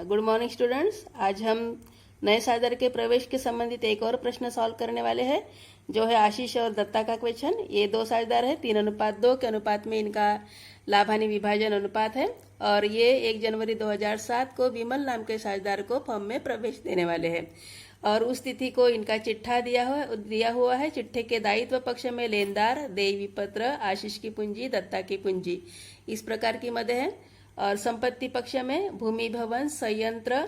Good morning students. आज हम नए साझर के प्रवेश के संबंधित एक और प्रश्न सॉल्व करने वाले हैं, जो है आशीष और दत्ता का क्वेश्चन। ये दो साझेदार है, 3:2 के अनुपात में इनका लाभ हानि विभाजन अनुपात है और ये 1 जनवरी 2007 को विमल नाम के साझेदार को फर्म में प्रवेश देने वाले हैं और उस तिथि को इनका चिट्ठा दिया हुआ है। चिट्ठे के दायित्व पक्ष में लेनदार, देय विपत्र, आशीष की पूंजी, दत्ता की पूंजी, इस प्रकार की मदें हैं। और संपत्ति पक्ष में भूमि, भवन, संयंत्र,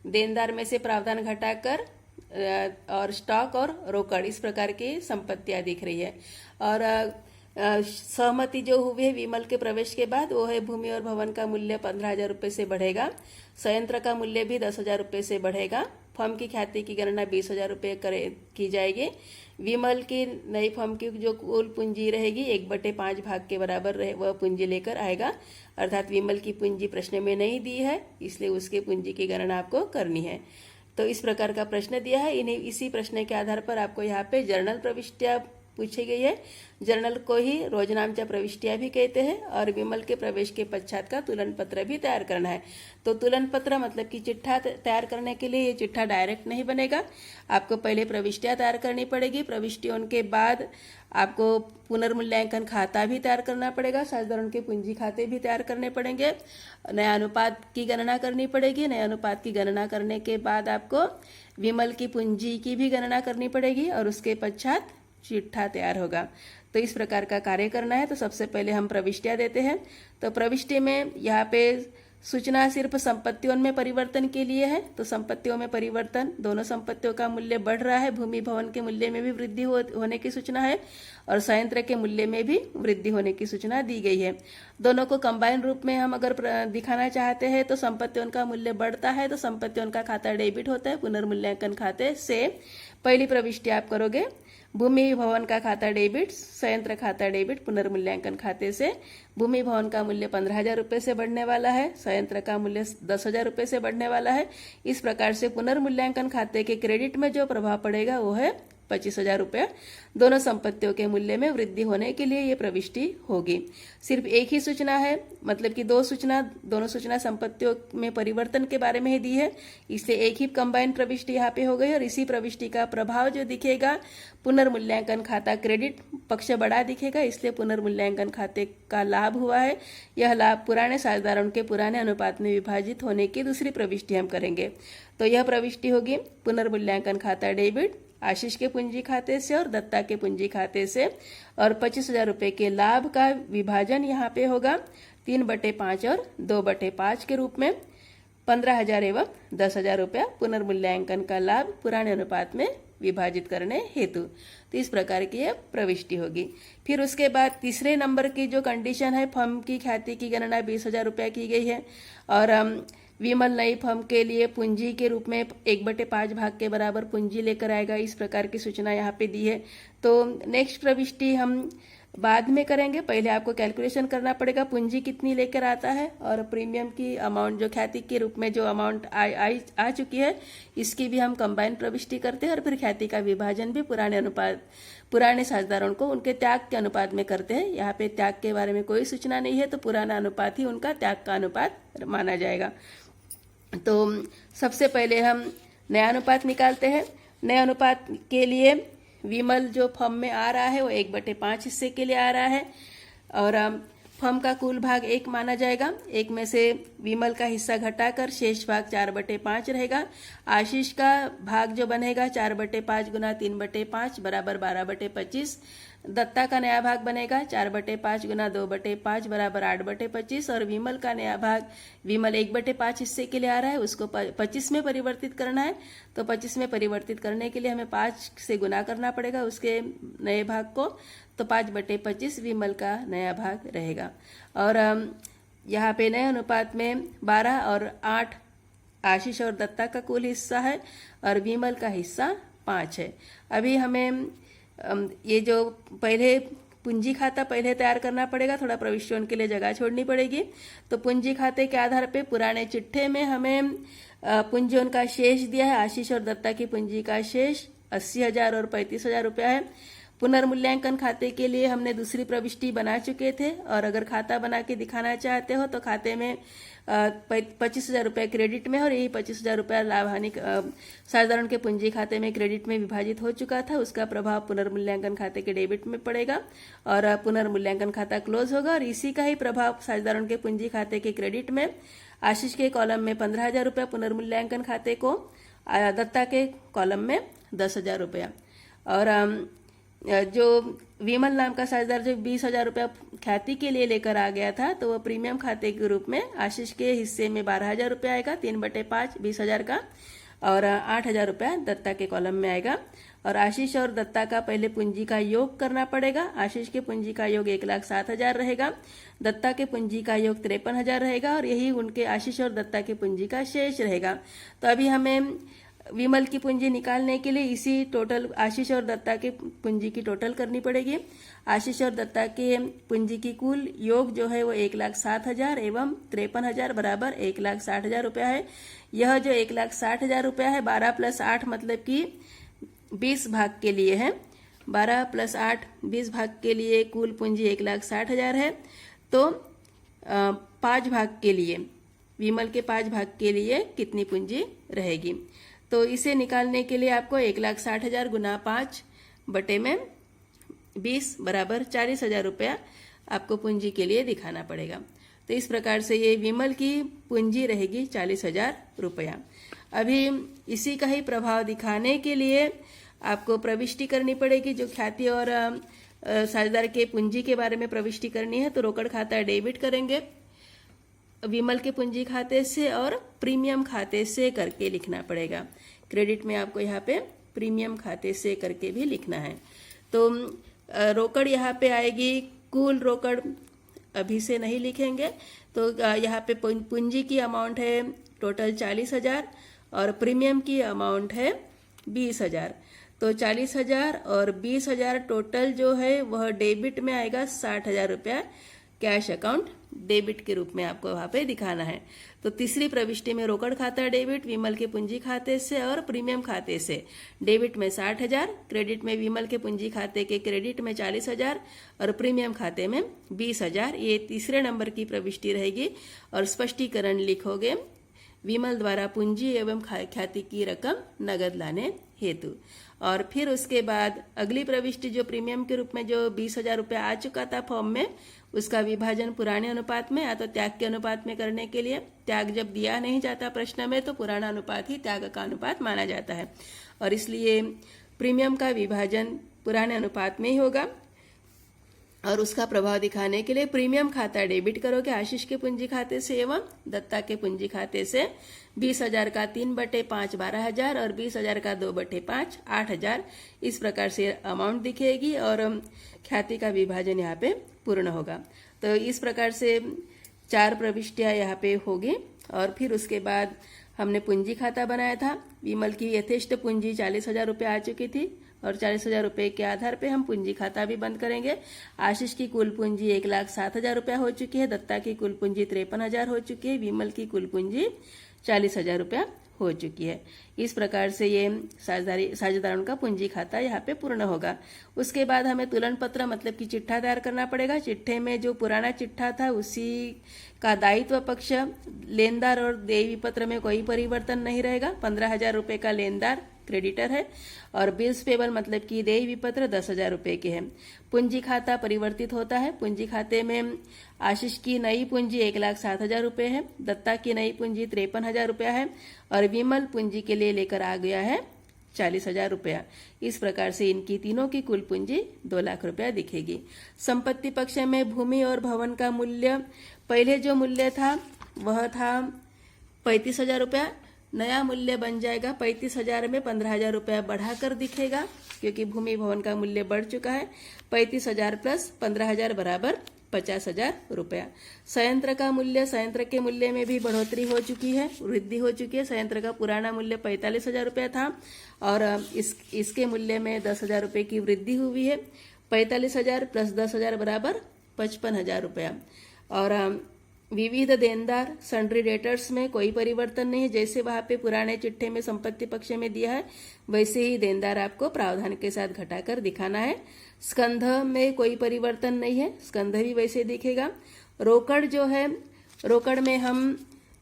देनदार में से प्रावधान घटाकर और स्टॉक और रोकड़, इस प्रकार की संपत्तियां दिख रही है। और सहमति जो हुई है विमल के प्रवेश के बाद, वो है भूमि और भवन का मूल्य 15,000 रुपये से बढ़ेगा, संयंत्र का मूल्य भी 10,000 रुपये से बढ़ेगा, फर्म की ख्याति की गणना 20,000 रुपये की जाएगी। विमल की नई फर्म की जो कुल पूंजी रहेगी 1/5 भाग के बराबर वह पूंजी लेकर आएगा, अर्थात विमल की पूंजी प्रश्न में नहीं दी है, इसलिए उसके पूंजी की गणना आपको करनी है। तो इस प्रकार का प्रश्न दिया है। इसी प्रश्न के आधार पर आपको यहाँ पे जर्नल प्रविष्टियां पूछी गई है। जर्नल को ही रोजनामचा प्रविष्टियां भी कहते हैं और विमल के प्रवेश के पश्चात का तुलन पत्र भी तैयार करना है। तो तुलन पत्र मतलब कि चिट्ठा तैयार करने के लिए ये चिट्ठा डायरेक्ट नहीं बनेगा, आपको पहले प्रविष्टियां तैयार करनी पड़ेगी। प्रविष्टियों के बाद आपको पुनर्मूल्यांकन खाता भी तैयार करना पड़ेगा, साधारण के पूंजी खाते भी तैयार करने पड़ेंगे, नया अनुपात की गणना करनी पड़ेगी। नया अनुपात की गणना करने के बाद आपको विमल की पूंजी की भी गणना करनी पड़ेगी और उसके पश्चात चिट्ठा तैयार होगा। तो इस प्रकार का कार्य करना है। तो सबसे पहले हम प्रविष्टियां देते हैं। तो प्रविष्टि में यहाँ पे सूचना सिर्फ संपत्तियों में परिवर्तन के लिए है। तो संपत्तियों में परिवर्तन, दोनों संपत्तियों का मूल्य बढ़ रहा है, भूमि भवन के मूल्य में भी वृद्धि होने की सूचना है और संयंत्र के मूल्य में भी वृद्धि होने की सूचना दी गई है। दोनों को कंबाइन रूप में हम अगर दिखाना चाहते हैं तो संपत्तियों का मूल्य बढ़ता है तो संपत्तियों का खाता डेबिट होता है, पुनर्मूल्यांकन खाते से पहली प्रविष्टि आप करोगे। भूमि भवन का खाता डेबिट, संयंत्र खाता डेबिट, पुनर्मूल्यांकन खाते से भूमि भवन का मूल्य 15,000 रुपये से बढ़ने वाला है, संयंत्र का मूल्य 10,000 रुपये से बढ़ने वाला है। इस प्रकार से पुनर्मूल्यांकन खाते के क्रेडिट में जो प्रभाव पड़ेगा वो है 25,000 रुपये। दोनों संपत्तियों के मूल्य में वृद्धि होने के लिए ये प्रविष्टि होगी। सिर्फ एक ही सूचना है, मतलब कि दोनों सूचना संपत्तियों में परिवर्तन के बारे में ही दी है, इसलिए एक ही कंबाइन प्रविष्टि यहाँ पे हो गई। और इसी प्रविष्टि का प्रभाव जो दिखेगा, पुनर्मूल्यांकन खाता क्रेडिट पक्ष बड़ा दिखेगा, इसलिए पुनर्मूल्यांकन खाते का लाभ हुआ है। यह लाभ पुराने साझेदारों के पुराने अनुपात में विभाजित होने की दूसरी प्रविष्टि हम करेंगे। तो यह प्रविष्टि होगी पुनर्मूल्यांकन खाता डेबिट, आशीष के पूंजी खाते से और दत्ता के पूंजी खाते से, और 25,000 रुपये के लाभ का विभाजन यहाँ पे होगा 3/5 और 2/5 के रूप में, 15,000 एवं 10,000 रुपया पुनर्मूल्यांकन का लाभ पुराने अनुपात में विभाजित करने हेतु। तो इस प्रकार की यह प्रविष्टि होगी। फिर उसके बाद तीसरे नंबर की जो कंडीशन है, फर्म की ख्याति की गणना 20,000 रुपया की गई है और विमल नई फर्म के लिए पूंजी के रूप में 1/5 भाग के बराबर पूंजी लेकर आएगा, इस प्रकार की सूचना यहाँ पे दी है। तो नेक्स्ट प्रविष्टि हम बाद में करेंगे, पहले आपको कैलकुलेशन करना पड़ेगा पूंजी कितनी लेकर आता है और प्रीमियम की अमाउंट जो ख्याति के रूप में जो अमाउंट आ चुकी है, इसकी भी हम कंबाइन प्रविष्टि करते हैं और फिर ख्याति का विभाजन भी पुराने साझेदारों को उनके त्याग के अनुपात में करते हैं। यहाँ पे त्याग के बारे में कोई सूचना नहीं है, तो पुराना अनुपात ही उनका त्याग का अनुपात माना जाएगा। तो सबसे पहले हम नया अनुपात निकालते हैं। नया अनुपात के लिए विमल जो फर्म में आ रहा है वो 1/5 हिस्से के लिए आ रहा है और फर्म का कुल भाग 1 माना जाएगा। 1 में से विमल का हिस्सा घटाकर शेष भाग 4/5 रहेगा। आशीष का भाग जो बनेगा 4/5 गुना 3/5 बराबर 12/25। दत्ता का नया भाग बनेगा 4/5 गुना 2/5 बराबर 8/25 और विमल का नया भाग, विमल 1/5 हिस्से के लिए आ रहा है, उसको 25 में परिवर्तित करना है। तो 25 में परिवर्तित करने के लिए हमें 5 से गुना करना पड़ेगा उसके नए भाग को, तो 5/25 विमल का नया भाग रहेगा। और यहाँ पे नए अनुपात में 12 और 8 आशीष और दत्ता का कुल हिस्सा है और विमल का हिस्सा 5 है। अभी हमें ये जो पहले पूंजी खाता पहले तैयार करना पड़ेगा, थोड़ा प्रविष्टियों के लिए जगह छोड़नी पड़ेगी। तो पूंजी खाते के आधार पे पुराने चिट्ठे में हमें पूंजियों का शेष दिया है। आशीष और दत्ता की पूंजी का शेष 80,000 और 35,000 रुपया है। पुनर्मूल्यांकन खाते के लिए हमने दूसरी प्रविष्टि बना चुके थे, और अगर खाता बना के दिखाना चाहते हो तो खाते में 25,000 रुपये क्रेडिट में, और यही 25,000 रुपया लाभ हानि साधारण के पूंजी खाते में क्रेडिट में विभाजित हो चुका था। उसका प्रभाव पुनर्मूल्यांकन खाते के डेबिट में पड़ेगा और पुनर्मूल्यांकन खाता क्लोज होगा। और इसी का ही प्रभाव साधारण के पूंजी खाते के क्रेडिट में आशीष के कॉलम में 15,000 रुपया पुनर्मूल्यांकन खाते को, दत्ता के कॉलम में 10,000 रुपया। और जो विमल नाम का साझेदार जो 20,000 रुपया ख्याति के लिए लेकर आ गया था, तो वो प्रीमियम खाते के रूप में आशीष के हिस्से में 12,000 रुपया आएगा, 3/5 20,000 का, और 8,000 रुपया दत्ता के कॉलम में आएगा। और आशीष और दत्ता का पहले पूंजी का योग करना पड़ेगा। आशीष के पूंजी का योग 1,07,000 रहेगा, दत्ता के पूंजी का योग 53,000 रहेगा, और यही उनके आशीष और दत्ता के पूंजी का शेष रहेगा। तो अभी हमें विमल की पूंजी निकालने के लिए इसी टोटल आशीष और दत्ता के पूंजी की टोटल करनी पड़ेगी। आशीष और दत्ता के पूंजी की कुल योग जो है वो 1,07,000 एवं 53,000 बराबर 1,60,000 रुपया है। यह जो 1,60,000 रुपया है 12 + 8 मतलब कि 20 भाग के लिए है। 12 + 8 20 भाग के लिए कुल पूंजी 1,60,000 है। तो 5 भाग के लिए, विमल के 5 भाग के लिए कितनी पूंजी रहेगी? तो इसे निकालने के लिए आपको 1,60,000 गुना 5/20 बराबर 40,000 रुपया आपको पूंजी के लिए दिखाना पड़ेगा। तो इस प्रकार से ये विमल की पूंजी रहेगी 40,000 रुपया। अभी इसी का ही प्रभाव दिखाने के लिए आपको प्रविष्टि करनी पड़ेगी, जो ख्याति और साझेदार के पूंजी के बारे में प्रविष्टि करनी है। तो रोकड़ खाता डेबिट करेंगे विमल के पूंजी खाते से और प्रीमियम खाते से करके लिखना पड़ेगा। क्रेडिट में आपको यहाँ पे प्रीमियम खाते से करके भी लिखना है। तो रोकड़ यहाँ पे आएगी, कुल रोकड़ अभी से नहीं लिखेंगे। तो यहाँ पे पूंजी की अमाउंट है टोटल 40,000 और प्रीमियम की अमाउंट है 20,000। तो 40,000 और 20,000 टोटल जो है वह डेबिट में आएगा 60,000 रुपया कैश अकाउंट डेबिट के रूप में आपको वहां पे दिखाना है। तो तीसरी प्रविष्टि में रोकड़ खाता डेबिट विमल के पूंजी खाते से और प्रीमियम खाते से। डेबिट में 60,000, क्रेडिट में विमल के पूंजी खाते के क्रेडिट में 40,000 और प्रीमियम खाते में 20,000। ये तीसरे नंबर की प्रविष्टि रहेगी। और स्पष्टीकरण लिखोगे विमल द्वारा पूंजी एवं ख्याति की रकम नगद लाने हेतु। और फिर उसके बाद अगली प्रविष्टि जो प्रीमियम के रूप में जो 20,000 रुपया आ चुका था फॉर्म में, उसका विभाजन पुराने अनुपात में या तो त्याग के अनुपात में करने के लिए, त्याग जब दिया नहीं जाता प्रश्न में तो पुराना अनुपात ही त्याग का अनुपात माना जाता है, और इसलिए प्रीमियम का विभाजन पुराने अनुपात में ही होगा। और उसका प्रभाव दिखाने के लिए प्रीमियम खाता डेबिट करोगे आशीष के पूंजी खाते से एवं दत्ता के पूंजी खाते से। 20,000 का 3/5 12,000 और 20,000 का 2/5 8,000। इस प्रकार से अमाउंट दिखेगी और ख्याति का विभाजन यहाँ पे पूर्ण होगा। तो इस प्रकार से 4 प्रविष्टियां यहाँ पे होगी। और फिर उसके बाद हमने पूंजी खाता बनाया था। विमल की यथेष्ट पूंजी 40,000 रुपये आ चुकी थी और 40,000 रुपये के आधार पे हम पूंजी खाता भी बंद करेंगे। आशीष की कुल पूंजी 1,07,000 रुपया हो चुकी है, दत्ता की कुल पूंजी 53,000 हो चुकी है, विमल की कुल पूंजी 40,000 रुपया हो चुकी है। इस प्रकार से ये साझेदारों का पूंजी खाता यहाँ पे पूर्ण होगा। उसके बाद हमें तुलन पत्र मतलब कि चिट्ठा तैयार करना पड़ेगा। चिट्ठे में जो पुराना चिट्ठा था उसी का दायित्व पक्ष, लेनदार और देय पत्र में कोई परिवर्तन नहीं रहेगा। 15,000 रुपये का लेनदार क्रेडिटर है और बिल्स पेबल मतलब कि देय विपत्र 10,000 रुपये के हैं। पूंजी खाता परिवर्तित होता है। पूंजी खाते में आशीष की नई पूंजी 1,07,000 रुपये है, दत्ता की नई पूंजी 53,000 रुपया है और विमल पूंजी के लिए लेकर आ गया है 40,000 रुपया। इस प्रकार से इनकी तीनों की कुल पूंजी 2 लाख रुपया दिखेगी। संपत्ति पक्ष में भूमि और भवन का मूल्य, पहले जो मूल्य था वह था 35,000 रुपया, नया मूल्य बन जाएगा 35,000 में 15,000 रुपया बढ़ाकर दिखेगा क्योंकि भूमि भवन का मूल्य बढ़ चुका है। 35,000 प्लस 15,000 बराबर 50,000 रुपया। संयंत्र का मूल्य, संयंत्र के मूल्य में भी बढ़ोतरी हो चुकी है, वृद्धि हो चुकी है। संयंत्र का पुराना मूल्य 45,000 रुपया था और इसके मूल्य में 10,000 रुपये की वृद्धि हुई है। 45,000 प्लस 10,000 बराबर 55,000 रुपया। और विविध देनदार सन्ड्री डेटर्स में कोई परिवर्तन नहीं है, जैसे वहां पे पुराने चिट्ठे में संपत्ति पक्ष में दिया है वैसे ही देनदार आपको प्रावधान के साथ घटाकर दिखाना है। स्कंध में कोई परिवर्तन नहीं है, स्कंध भी वैसे दिखेगा। रोकड़ जो है, रोकड़ में हम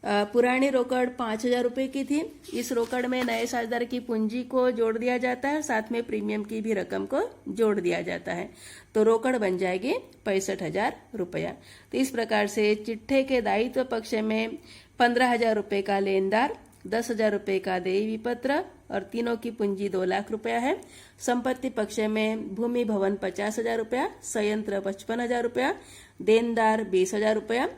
पुरानी रोकड़ 5,000 रुपए की थी, इस रोकड़ में नए साझेदार की पूंजी को जोड़ दिया जाता है, साथ में प्रीमियम की भी रकम को जोड़ दिया जाता है, तो रोकड़ बन जाएगी 65,000 रुपया। तो इस प्रकार से चिट्ठे के दायित्व पक्ष में 15,000 रुपए का लेनदार, 10,000 रुपए का देय विपत्र और तीनों की पूंजी 2 लाख रुपया है। संपत्ति पक्ष में भूमि भवन 50,000 रुपया, संयंत्र 55,000 रुपया, देनदार 20,000 रुपया,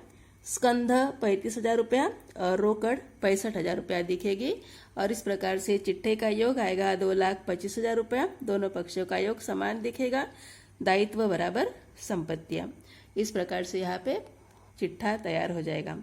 स्कंध 35,000 रुपया और रोकड़ 65,000 रुपया दिखेगी। और इस प्रकार से चिट्ठे का योग आएगा 2,25,000 रुपया। दोनों पक्षों का योग समान दिखेगा, दायित्व बराबर संपत्तियां। इस प्रकार से यहाँ पे चिट्ठा तैयार हो जाएगा।